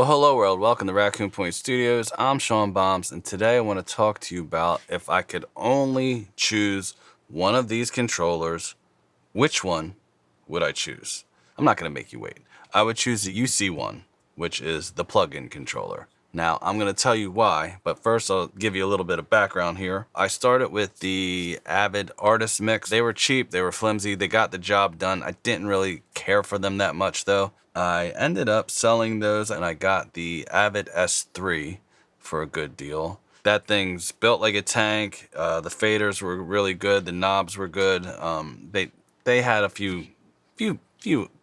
Well, hello world, welcome to Raccoon Point Studios. I'm Sean Bombs, and today I want to talk to you about if I could only choose one of these controllers, which one would I choose? I'm not going to make you wait. I would choose the UC1, which is the plug-in controller. Now, I'm going to tell you why, but first I'll give you a little bit of background here. I started with the Avid Artist Mix. They were cheap, they were flimsy, they got the job done. I didn't really care for them that much though. I ended up selling those and I got the Avid S3 for a good deal. That thing's built like a tank. The faders were really good, the knobs were good. They had a few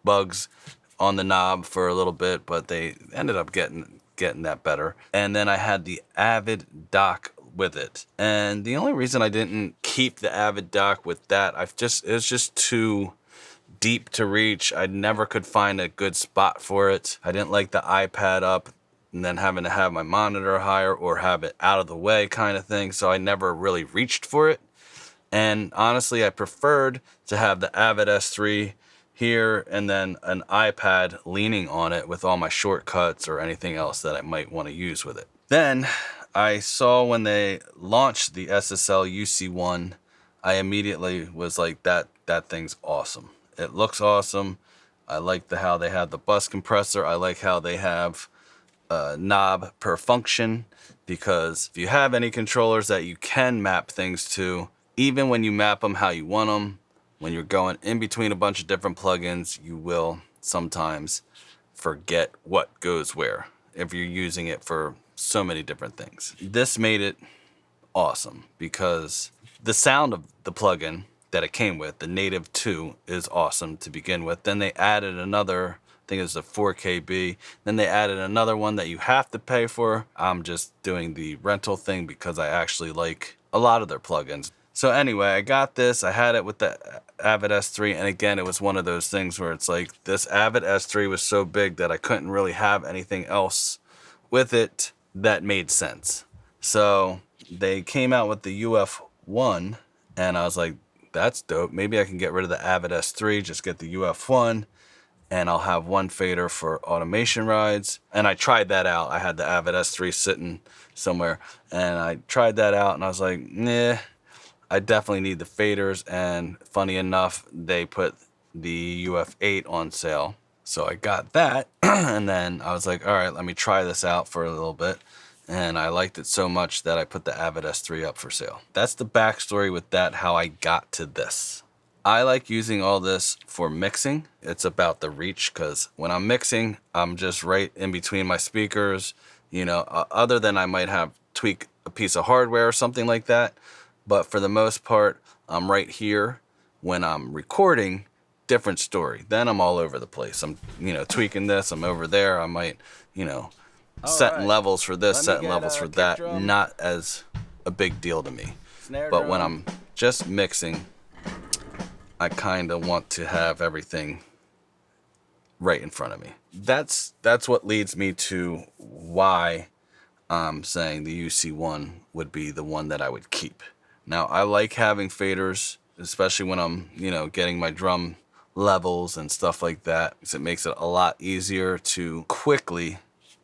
bugs on the knob for a little bit, but they ended up getting that better. And then I had the Avid dock with it. And the only reason I didn't keep the Avid dock with that, it was just too deep to reach. I never could find a good spot for it. I didn't like the iPad up and then having to have my monitor higher or have it out of the way kind of thing. So I never really reached for it. And honestly, I preferred to have the Avid S3 here and then an iPad leaning on it with all my shortcuts or anything else that I might want to use with it. Then I saw when they launched the SSL UC1, I immediately was like, that thing's awesome. It looks awesome. I like how they have the bus compressor. I like how they have a knob per function, because if you have any controllers that you can map things to, even when you map them how you want them, when you're going in between a bunch of different plugins, you will sometimes forget what goes where if you're using it for so many different things. This made it awesome because the sound of the plugin that it came with, the native 2, is awesome to begin with. Then they added another, I think it's a 4KB. Then they added another one that you have to pay for. I'm just doing the rental thing because I actually like a lot of their plugins. So anyway, I got this. I had it with the Avid S3, and again, it was one of those things where it's like this Avid S3 was so big that I couldn't really have anything else with it that made sense. So they came out with the UF1, and I was like, that's dope. Maybe I can get rid of the Avid S3, just get the UF1, and I'll have one fader for automation rides. And I tried that out. I had the Avid S3 sitting somewhere, and I tried that out, and I was like, nah. I definitely need the faders, and funny enough, they put the UF8 on sale. So I got that, and then I was like, all right, let me try this out for a little bit. And I liked it so much that I put the Avid S3 up for sale. That's the backstory with that, how I got to this. I like using all this for mixing. It's about the reach, because when I'm mixing, I'm just right in between my speakers. You know, other than I might have tweak a piece of hardware or something like that. But for the most part, I'm right here. When I'm recording, different story. Then I'm all over the place. I'm, tweaking this. I'm over there. I might, setting levels for this, setting levels for that. Not as a big deal to me. But when I'm just mixing, I kind of want to have everything right in front of me. That's what leads me to why I'm saying the UC1 would be the one that I would keep. Now, I like having faders, especially when I'm, getting my drum levels and stuff like that, because it makes it a lot easier to quickly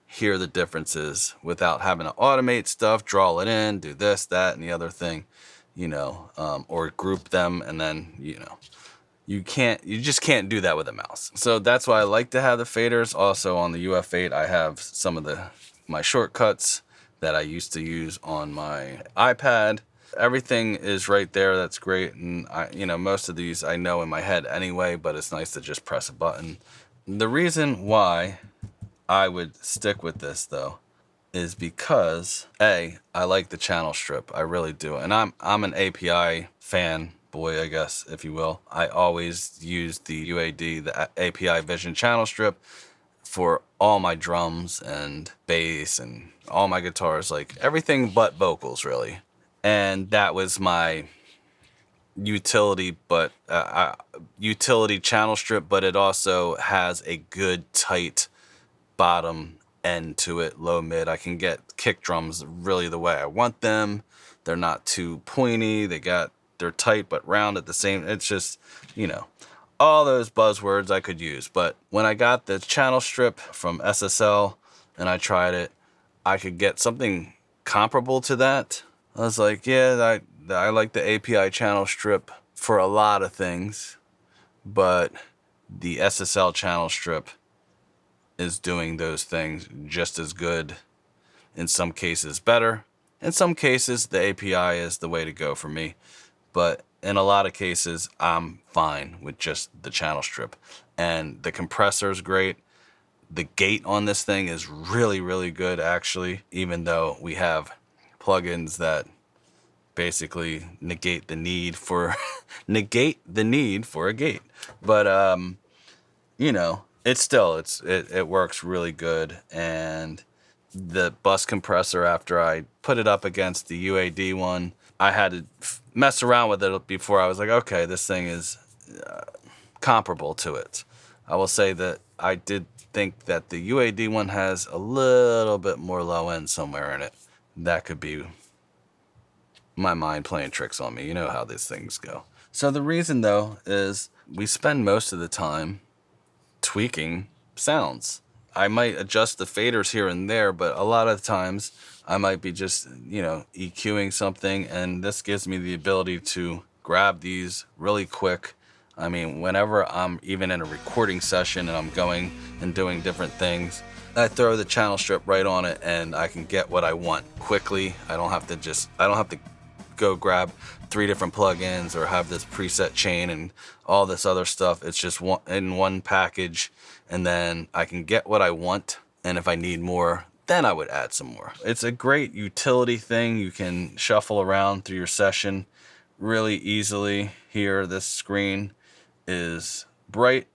hear the differences without having to automate stuff, draw it in, do this, that, and the other thing, or group them, and then, you just can't do that with a mouse. So that's why I like to have the faders. Also on the UF8, I have some of my shortcuts that I used to use on my iPad. Everything is right there. That's great. And most of these I know in my head anyway, but it's nice to just press a button. The reason why I would stick with this though is because I like the channel strip. I really do. And I'm an API fan boy, I guess, if you will. I always use the UAD, the API Vision channel strip, for all my drums and bass and all my guitars, like everything but vocals really. And that was my utility, but utility channel strip, but it also has a good tight bottom end to it, low mid. I can get kick drums really the way I want them. They're not too pointy. They're tight but round at the same. It's just, all those buzzwords I could use. But when I got the channel strip from SSL, and I tried it, I could get something comparable to that. I was like, yeah, I like the API channel strip for a lot of things, but the SSL channel strip is doing those things just as good, in some cases better. In some cases, the API is the way to go for me, but in a lot of cases, I'm fine with just the channel strip. And the compressor is great. The gate on this thing is really, really good, actually, even though we have plugins that basically negate the need for negate the need for a gate. But you know, it works really good. And the bus compressor, after I put it up against the UAD one, I had to mess around with it before I was like, okay, this thing is comparable to it. I will say that I did think that the UAD one has a little bit more low end somewhere in it. That could be my mind playing tricks on me. You know how these things go. So the reason, though, is we spend most of the time tweaking sounds. I might adjust the faders here and there, but a lot of times I might be just, EQing something, and this gives me the ability to grab these really quick. I mean, whenever I'm even in a recording session and I'm going and doing different things, I throw the channel strip right on it and I can get what I want quickly. I don't have to go grab 3 different plugins or have this preset chain and all this other stuff. It's just in one package, and then I can get what I want. And if I need more, then I would add some more. It's a great utility thing. You can shuffle around through your session really easily. Here, this screen is bright,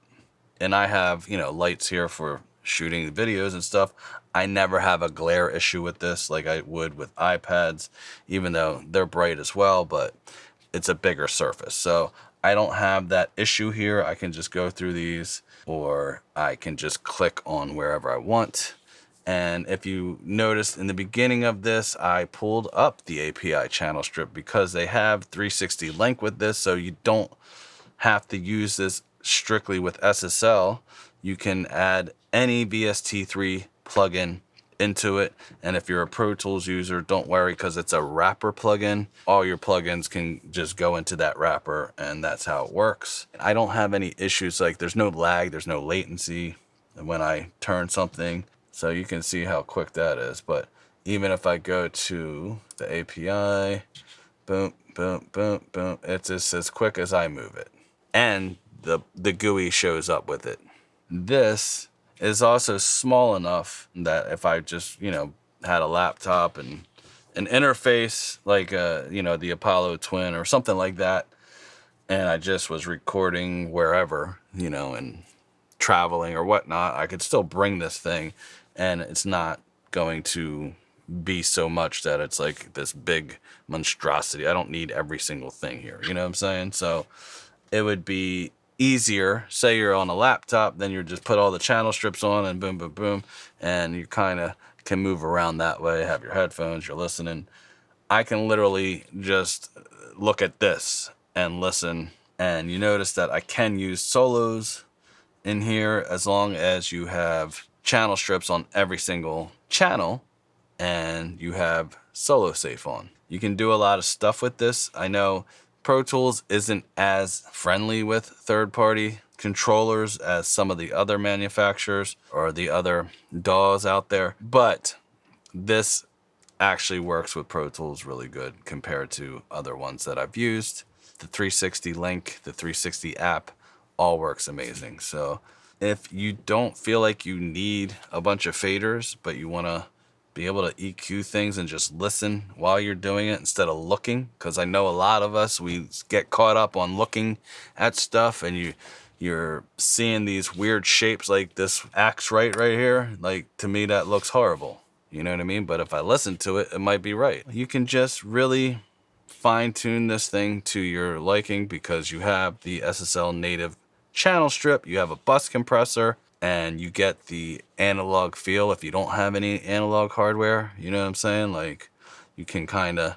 and I have, lights here for shooting videos and stuff. I never have a glare issue with this like I would with iPads, even though they're bright as well, but it's a bigger surface. So I don't have that issue here. I can just go through these, or I can just click on wherever I want. And if you noticed in the beginning of this, I pulled up the API channel strip because they have 360 link with this, so you don't have to use this strictly with SSL. You can add any VST3 plugin into it, and if you're a Pro Tools user, don't worry, because it's a wrapper plugin. All your plugins can just go into that wrapper, and that's how it works. I don't have any issues, like there's no lag, there's no latency when I turn something, so you can see how quick that is. But even if I go to the API, boom, boom, boom, boom, it's just as quick as I move it. And the GUI shows up with it. This is also small enough that if I just, had a laptop and an interface like, the Apollo Twin or something like that, and I just was recording wherever, and traveling or whatnot, I could still bring this thing, and it's not going to be so much that it's like this big monstrosity. I don't need every single thing here. You know what I'm saying? So it would be easier, say you're on a laptop, then you just put all the channel strips on and boom, boom, boom, and you kind of can move around that way, have your headphones, you're listening. I can literally just look at this and listen, and you notice that I can use solos in here as long as you have channel strips on every single channel and you have solo safe on. You can do a lot of stuff with this. I know Pro Tools isn't as friendly with third-party controllers as some of the other manufacturers or the other DAWs out there, but this actually works with Pro Tools really good compared to other ones that I've used. The 360 link, the 360 app, all works amazing. So if you don't feel like you need a bunch of faders, but you want to be able to EQ things and just listen while you're doing it instead of looking, because I know a lot of us, we get caught up on looking at stuff, and you're seeing these weird shapes like this axe right here. Like, to me, that looks horrible. You know what I mean? But if I listen to it, it might be right. You can just really fine tune this thing to your liking because you have the SSL native channel strip, you have a bus compressor, and you get the analog feel if you don't have any analog hardware. You know what I'm saying? Like, you can kind of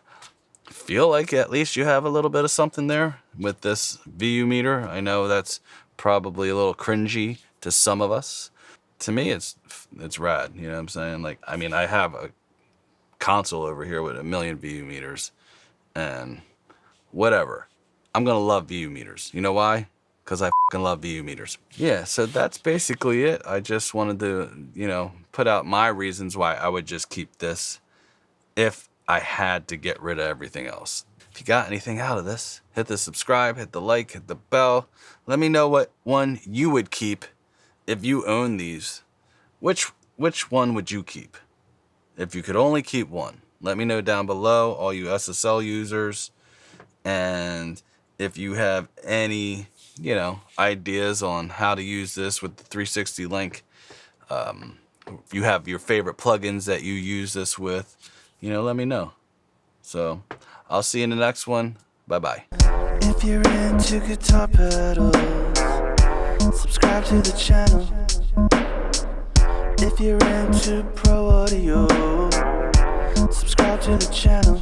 feel like at least you have a little bit of something there with this VU meter. I know that's probably a little cringy to some of us, to me, it's rad. You know what I'm saying? Like, I mean, I have a console over here with 1,000,000 VU meters, and whatever. I'm gonna love VU meters. You know why? Because I fucking love VU meters. Yeah, so that's basically it. I just wanted to, you know, put out my reasons why I would just keep this if I had to get rid of everything else. If you got anything out of this, hit the subscribe, hit the like, hit the bell. Let me know what one you would keep if you own these. Which one would you keep? If you could only keep one, let me know down below, all you SSL users. And if you have any, you know, ideas on how to use this with the 360 link, if you have your favorite plugins that you use this with, you know, let me know. So I'll see you in the next one. Bye-bye. If you're into guitar pedals, subscribe to the channel. If you're into pro audio, subscribe to the channel.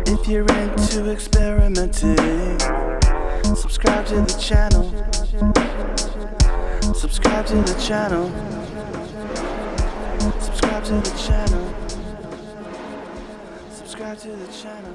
If you're into experimenting, subscribe to the channel. Subscribe to the channel. Subscribe to the channel. Subscribe to the channel.